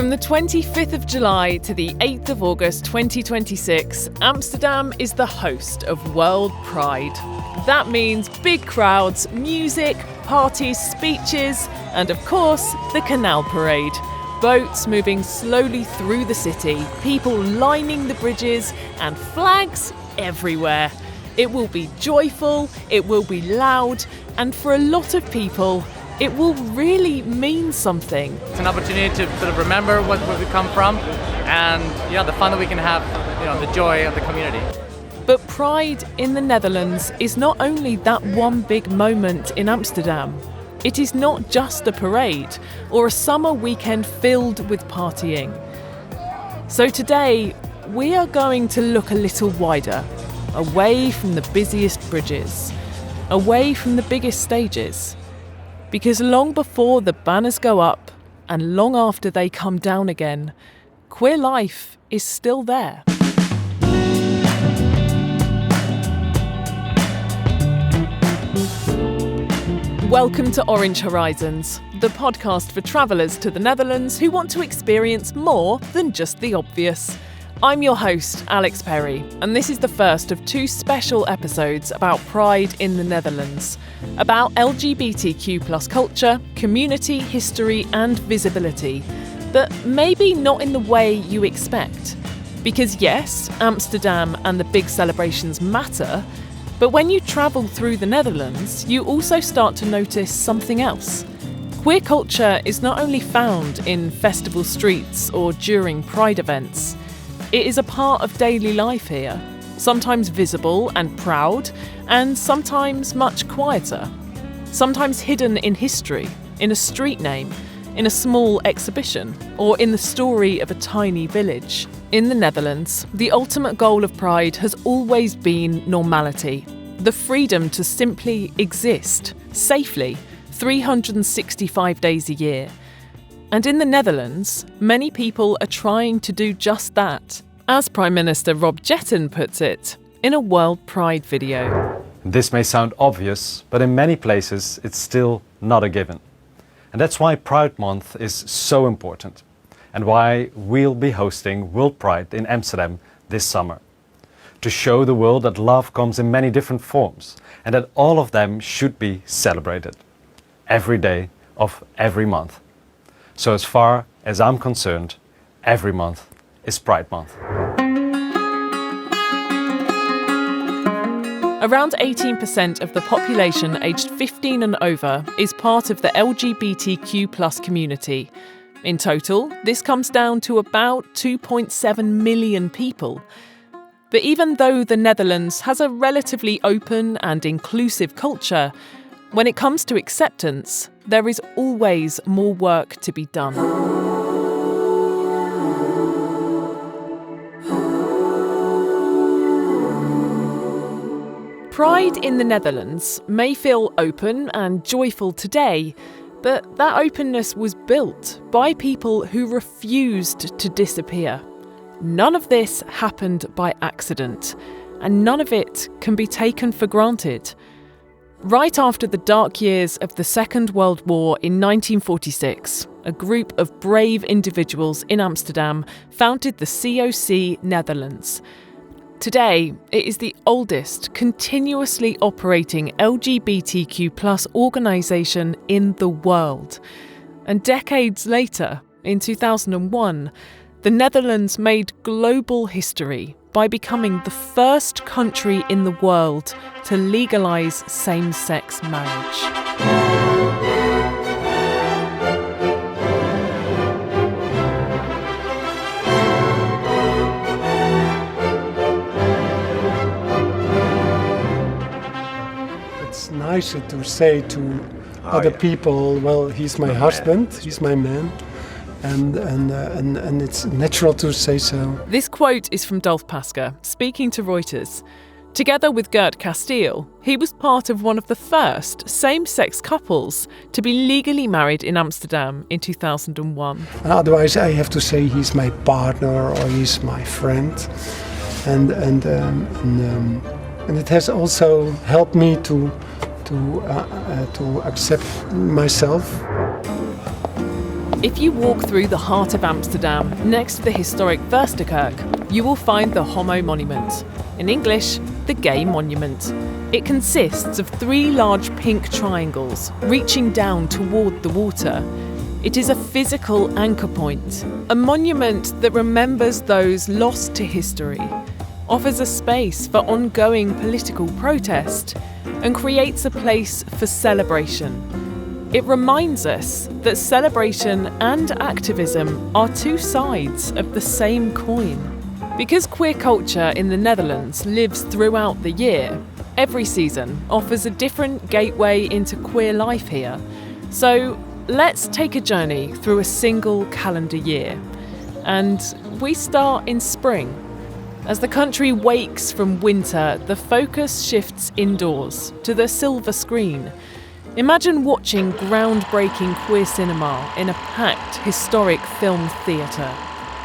From the 25th of July to the 8th of August 2026, Amsterdam is the host of World Pride. That means big crowds, music, parties, speeches, and of course, the Canal Parade. Boats moving slowly through the city, people lining the bridges, and flags everywhere. It will be joyful, it will be loud, and for a lot of people, it will really mean something. It's an opportunity to sort of remember where we come from and the fun that we can have, the joy of the community. But Pride in the Netherlands is not only that one big moment in Amsterdam. It is not just a parade or a summer weekend filled with partying. So today, we are going to look a little wider, away from the busiest bridges, away from the biggest stages. Because long before the banners go up and long after they come down again, queer life is still there. Welcome to Orange Horizons, the podcast for travellers to the Netherlands who want to experience more than just the obvious. I'm your host, Alix Perry, and this is the first of two special episodes about Pride in the Netherlands, about LGBTQ+ culture, community, history and visibility, but maybe not in the way you expect. Because yes, Amsterdam and the big celebrations matter, but when you travel through the Netherlands, you also start to notice something else. Queer culture is not only found in festival streets or during Pride events. It is a part of daily life here, sometimes visible and proud, and sometimes much quieter. Sometimes hidden in history, in a street name, in a small exhibition, or in the story of a tiny village. In the Netherlands, the ultimate goal of Pride has always been normality, the freedom to simply exist, safely, 365 days a year. And in the Netherlands, many people are trying to do just that, as Prime Minister Rob Jetten puts it, in a World Pride video. This may sound obvious, but in many places it's still not a given. And that's why Pride Month is so important, and why we'll be hosting World Pride in Amsterdam this summer. To show the world that love comes in many different forms, and that all of them should be celebrated. Every day of every month. So as far as I'm concerned, every month is Pride Month. Around 18% of the population aged 15 and over is part of the LGBTQ+ community. In total, this comes down to about 2.7 million people. But even though the Netherlands has a relatively open and inclusive culture, when it comes to acceptance, there is always more work to be done. Pride in the Netherlands may feel open and joyful today, but that openness was built by people who refused to disappear. None of this happened by accident, and none of it can be taken for granted. Right after the dark years of the Second World War in 1946, a group of brave individuals in Amsterdam founded the COC Netherlands. Today, it is the oldest continuously operating LGBTQ+ organisation in the world. And decades later, in 2001, the Netherlands made global history by becoming the first country in the world to legalise same-sex marriage. It's nicer to say to other people, well, he's my husband, he's my man. And it's natural to say so. This quote is from Dolf Paschke, speaking to Reuters. Together with Gert Castile, he was part of one of the first same-sex couples to be legally married in Amsterdam in 2001. Otherwise, I have to say he's my partner or he's my friend, and it has also helped me to accept myself. If you walk through the heart of Amsterdam, next to the historic Versterkerk, you will find the Homo Monument. In English, the Gay Monument. It consists of 3 large pink triangles reaching down toward the water. It is a physical anchor point, a monument that remembers those lost to history, offers a space for ongoing political protest, and creates a place for celebration. It reminds us that celebration and activism are 2 sides of the same coin. Because queer culture in the Netherlands lives throughout the year, every season offers a different gateway into queer life here. So let's take a journey through a single calendar year. And we start in spring. As the country wakes from winter, the focus shifts indoors to the silver screen. Imagine watching groundbreaking queer cinema in a packed, historic film theatre.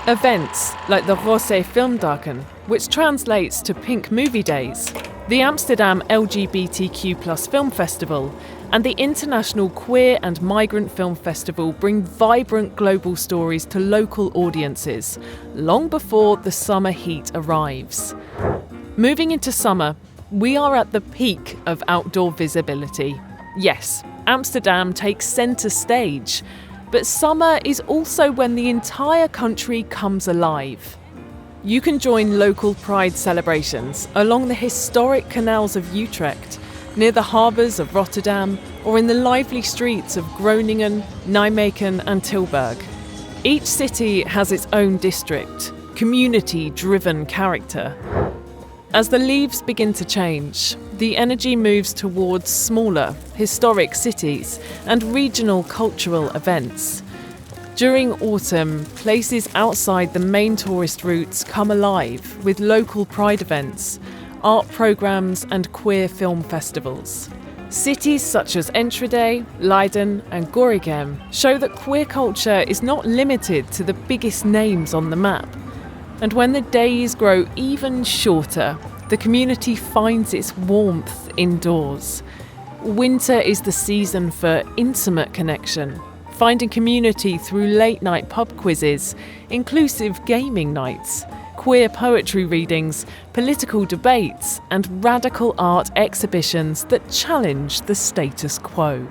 Events like the Roze Filmdagen, which translates to Pink Movie Days, the Amsterdam LGBTQ+ Film Festival, and the International Queer and Migrant Film Festival bring vibrant global stories to local audiences, long before the summer heat arrives. Moving into summer, we are at the peak of outdoor visibility. Yes, Amsterdam takes centre stage, but summer is also when the entire country comes alive. You can join local pride celebrations along the historic canals of Utrecht, near the harbours of Rotterdam, or in the lively streets of Groningen, Nijmegen and Tilburg. Each city has its own district, community-driven character. As the leaves begin to change, the energy moves towards smaller, historic cities and regional cultural events. During autumn, places outside the main tourist routes come alive with local pride events, art programmes and queer film festivals. Cities such as Enschede, Leiden and Gorinchem show that queer culture is not limited to the biggest names on the map. And when the days grow even shorter, the community finds its warmth indoors. Winter is the season for intimate connection, finding community through late-night pub quizzes, inclusive gaming nights, queer poetry readings, political debates, and radical art exhibitions that challenge the status quo.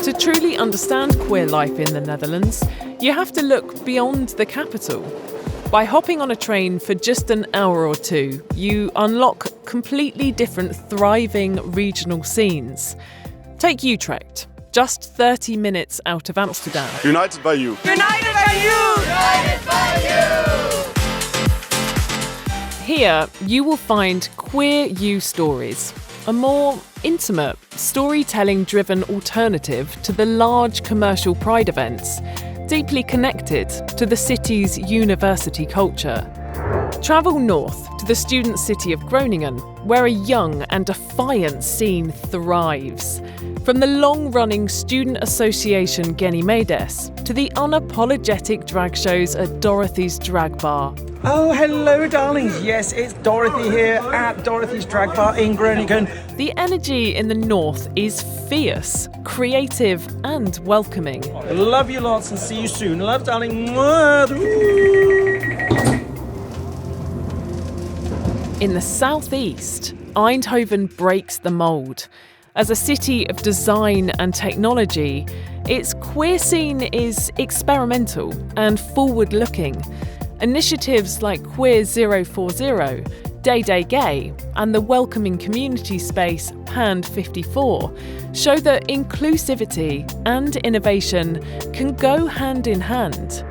To truly understand queer life in the Netherlands, you have to look beyond the capital. By hopping on a train for just an hour or 2, you unlock completely different thriving regional scenes. Take Utrecht, just 30 minutes out of Amsterdam. United by you. United by you! United by you! Here, you will find Queer You Stories, a more intimate, storytelling-driven alternative to the large commercial pride events, deeply connected to the city's university culture. Travel north to the student city of Groningen, where a young and defiant scene thrives. From the long-running student association Ganymedes to the unapologetic drag shows at Dorothy's Drag Bar. Oh, hello, darlings. Yes, it's Dorothy here at Dorothy's Drag Bar in Groningen. The energy in the north is fierce, creative and welcoming. Love you lots and see you soon. Love, darling. In the southeast, Eindhoven breaks the mould. As a city of design and technology, its queer scene is experimental and forward-looking. Initiatives like Queer 040, Day Day Gay, and the welcoming community space Pand 54 show that inclusivity and innovation can go hand in hand.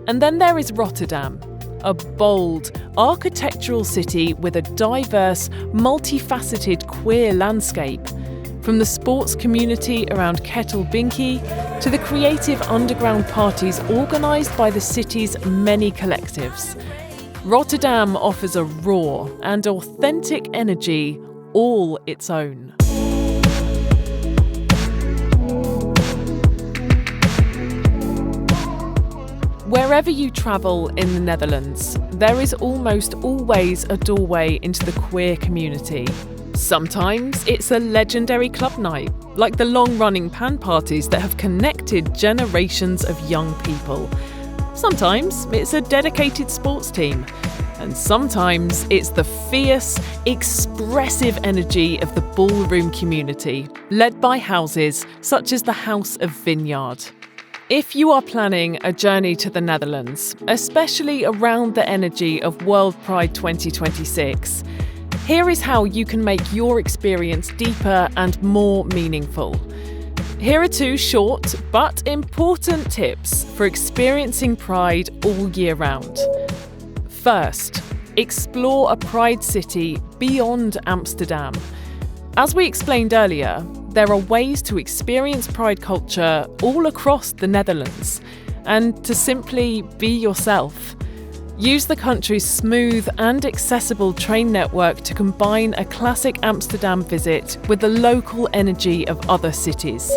And then there is Rotterdam, a bold, architectural city with a diverse, multifaceted queer landscape. From the sports community around Ketelbinkie to the creative underground parties organised by the city's many collectives. Rotterdam offers a raw and authentic energy all its own. Wherever you travel in the Netherlands, there is almost always a doorway into the queer community. Sometimes it's a legendary club night, like the long-running pan parties that have connected generations of young people. Sometimes it's a dedicated sports team. And sometimes it's the fierce, expressive energy of the ballroom community, led by houses such as the House of Vineyard. If you are planning a journey to the Netherlands, especially around the energy of World Pride 2026, here is how you can make your experience deeper and more meaningful. Here are 2 short but important tips for experiencing Pride all year round. First, explore a Pride city beyond Amsterdam. As we explained earlier, there are ways to experience Pride culture all across the Netherlands and to simply be yourself. Use the country's smooth and accessible train network to combine a classic Amsterdam visit with the local energy of other cities.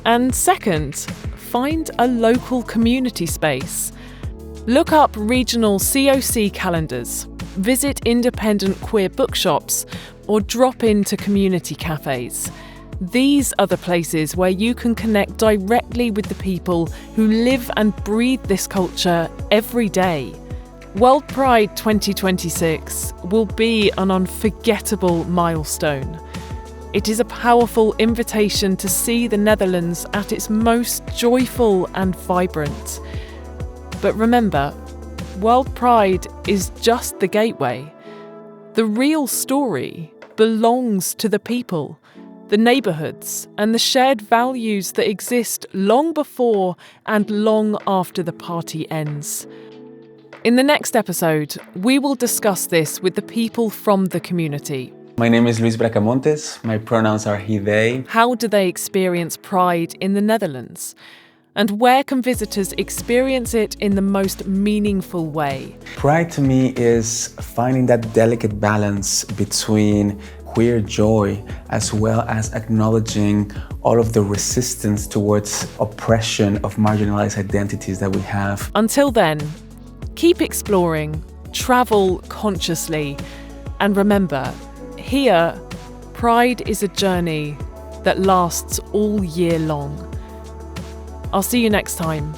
And second, find a local community space. Look up regional COC calendars, visit independent queer bookshops, or drop into community cafes. These are the places where you can connect directly with the people who live and breathe this culture every day. World Pride 2026 will be an unforgettable milestone. It is a powerful invitation to see the Netherlands at its most joyful and vibrant. But remember, World Pride is just the gateway. The real story belongs to the people, the neighbourhoods, and the shared values that exist long before and long after the party ends. In the next episode, we will discuss this with the people from the community. My name is Luis Bracamontes. My pronouns are he, they. How do they experience Pride in the Netherlands? And where can visitors experience it in the most meaningful way? Pride to me is finding that delicate balance between queer joy as well as acknowledging all of the resistance towards oppression of marginalized identities that we have. Until then, keep exploring, travel consciously, and remember, here, Pride is a journey that lasts all year long. I'll see you next time.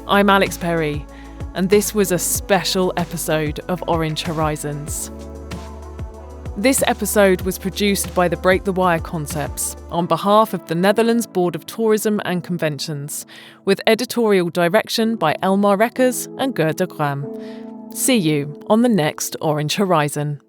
I'm Alix Perry, and this was a special episode of Orange Horizons. This episode was produced by the Break the Wire Concepts on behalf of the Netherlands Board of Tourism and Conventions, with editorial direction by Elmar Rekkers and Gerda Gram. See you on the next Orange Horizon.